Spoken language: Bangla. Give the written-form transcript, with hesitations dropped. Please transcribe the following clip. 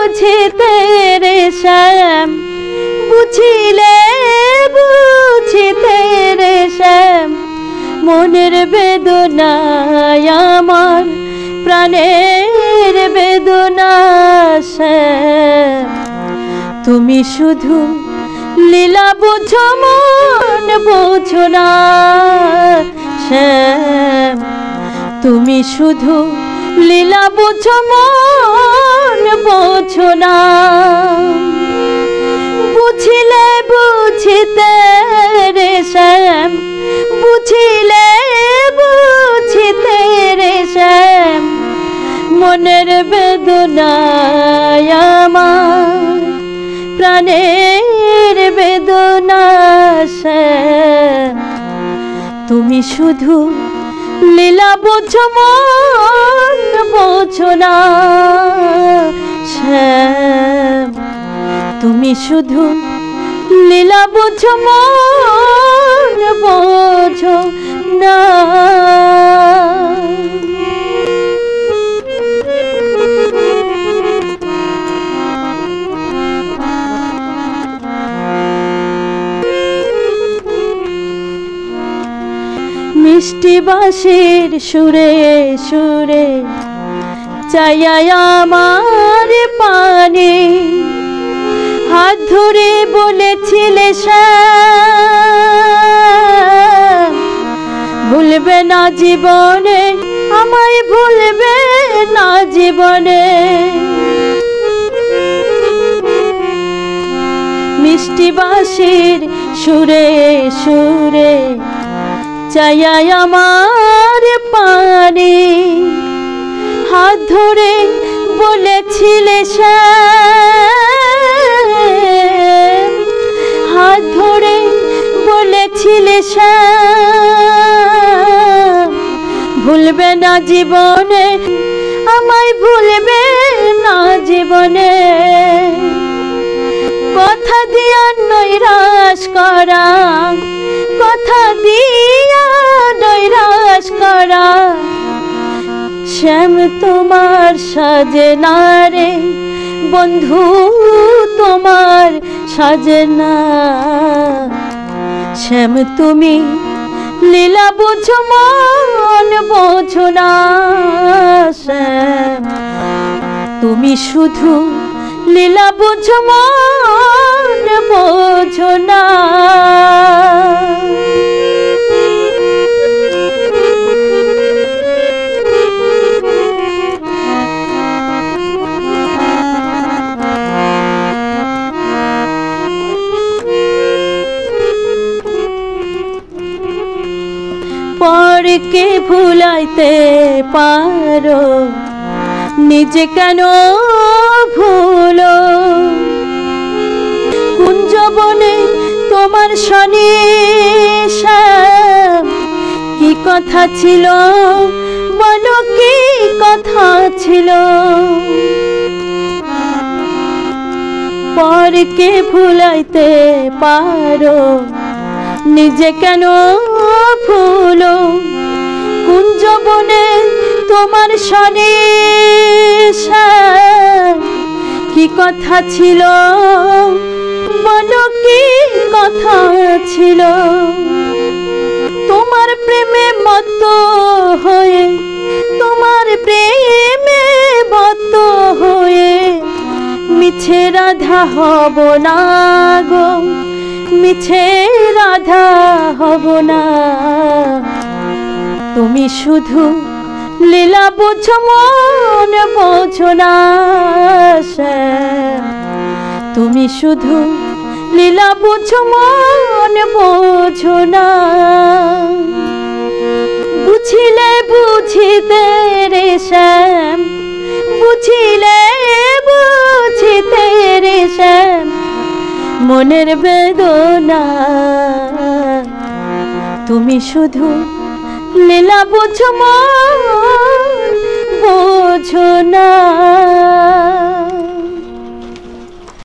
বুঝিতে রে শ্যাম, বুঝিলে বুঝিতে রে শ্যাম, মনের বেদনায় আমার প্রাণের বেদনা শ্যাম। তুমি শুধু লীলা বুঝো মন বুঝো না শ্যাম, তুমি শুধু লীলা বুঝো মন বুঝো না। বুঝিলে বুঝিতে রে শ্যাম, বুঝিলে বুঝিতে রে শ্যাম, মনের বেদনায় আমার প্রাণের বেদনা শ্যাম। তুমি শুধু লীলা বুঝো মন বুঝো না শ্যাম, তুমি শুধু লীলা বুঝো মন বুঝো না। মিষ্টি বাঁশির সুরে সুরে চাইয়া আমার পানে, হাত ধরে বলেছিলে শ্যাম, ভুলবে না জীবনে আমায়, ভুলবে না জীবনে। মিষ্টি বাঁশির সুরে সুরে চাইয়া আমার পানে, হাত ধরে বলেছিলে শ্যাম, হাত ধরে বলেছিলে শ্যাম, ভুলবে না জীবনে আমায়, ভুলবে না জীবনে। কথা দিয়া নৈরাশ করা, কথা দিয়া নৈরাশ করা শ্যাম তোমার সাজে না রে বন্ধু, তোমার সাজে না শ্যাম। তুমি লীলা বুঝো মন বোঝো না শ্যাম, তুমি শুধু লীলা বুঝো মন বোঝো না। পরকে ভুলাইতে পারো, নিজে কেন ভুলো? কুঞ্জবনে তোমার শনি শ্যাম, কি কথা ছিল বলো, কি কথা ছিল? পরকে ভুলাইতে পারো, নিজে কেন ভুলো? কুঞ্জবনে তোমার শনি শ্যাম, কি কথা ছিল বলো, কি কথা ছিল? তোমার প্রেমে মত্ত হয়ে, তোমার প্রেমে মত্ত হয়ে মিছে রাধা হব না গো, মিছে রাধা হব না। তুমি শুধু লীলা বুঝো মন বোঝো না শ্যাম, তুমি শুধু লীলা বুঝো মন বোঝো না। বুঝিলে বুঝিতে রে শ্যাম, বুঝিলে বুঝিতে রে শ্যাম, মনের বেদনা তুমি শুধু লীলা বুঝো মন বোঝো না।